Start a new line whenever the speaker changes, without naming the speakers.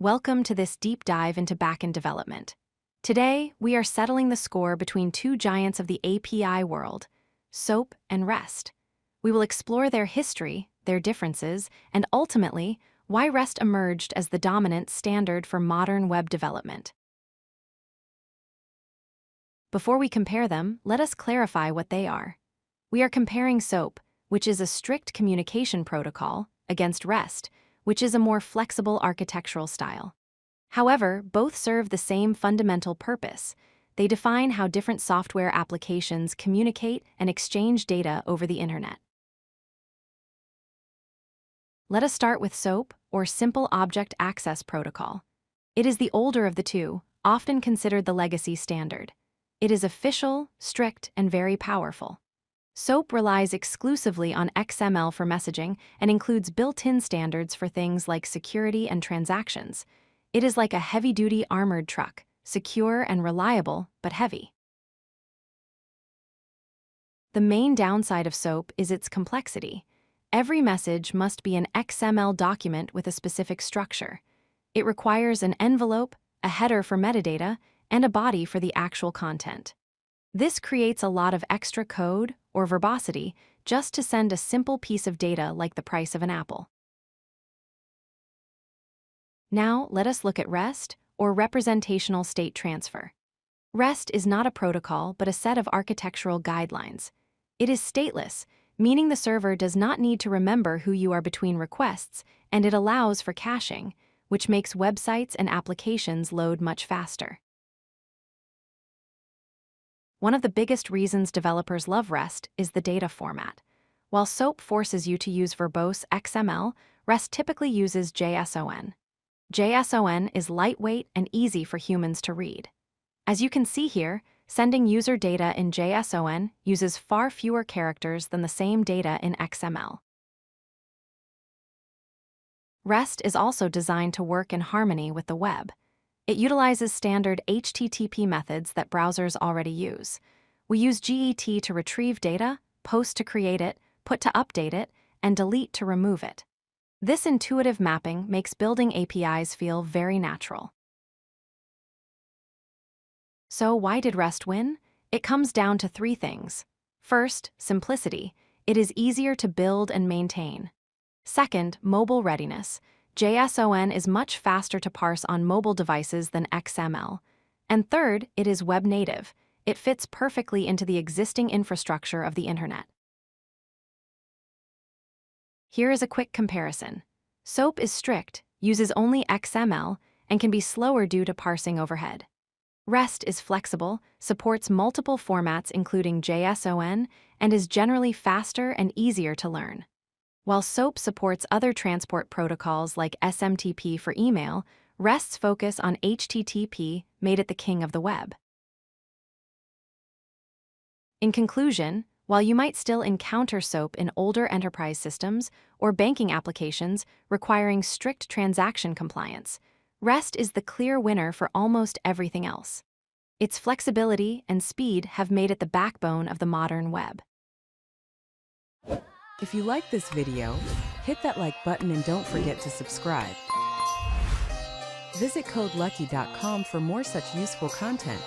Welcome to this deep dive into backend development. Today, we are settling the score between two giants of the API world, SOAP and REST. We will explore their history, their differences, and ultimately, why REST emerged as the dominant standard for modern web development. Before we compare them, let us clarify what they are. We are comparing SOAP, which is a strict communication protocol, against REST, which is a more flexible architectural style. However, both serve the same fundamental purpose. They define how different software applications communicate and exchange data over the internet. Let us start with SOAP, or Simple Object Access Protocol. It is the older of the two, often considered the legacy standard. It is official, strict, and very powerful. SOAP relies exclusively on XML for messaging and includes built-in standards for things like security and transactions. It is like a heavy-duty armored truck, secure and reliable, but heavy. The main downside of SOAP is its complexity. Every message must be an XML document with a specific structure. It requires an envelope, a header for metadata, and a body for the actual content. This creates a lot of extra code, or verbosity, just to send a simple piece of data like the price of an apple. Now, let us look at REST, or Representational State Transfer. REST is not a protocol but a set of architectural guidelines. It is stateless, meaning the server does not need to remember who you are between requests, and it allows for caching, which makes websites and applications load much faster. One of the biggest reasons developers love REST is the data format. While SOAP forces you to use verbose XML, REST typically uses JSON. JSON is lightweight and easy for humans to read. As you can see here, sending user data in JSON uses far fewer characters than the same data in XML. REST is also designed to work in harmony with the web. It utilizes standard HTTP methods that browsers already use. We use GET to retrieve data, post to create it, put to update it, and delete to remove it. This intuitive mapping makes building APIs feel very natural. So why did REST win? It comes down to three things. First, simplicity. It is easier to build and maintain. Second, mobile readiness. JSON is much faster to parse on mobile devices than XML. And third, it is web native. It fits perfectly into the existing infrastructure of the internet. Here is a quick comparison. SOAP is strict, uses only XML, and can be slower due to parsing overhead. REST is flexible, supports multiple formats including JSON, and is generally faster and easier to learn. While SOAP supports other transport protocols like SMTP for email, REST's focus on HTTP made it the king of the web. In conclusion, while you might still encounter SOAP in older enterprise systems or banking applications requiring strict transaction compliance, REST is the clear winner for almost everything else. Its flexibility and speed have made it the backbone of the modern web.
If you like this video, hit that like button and don't forget to subscribe. Visit codelucky.com for more such useful content.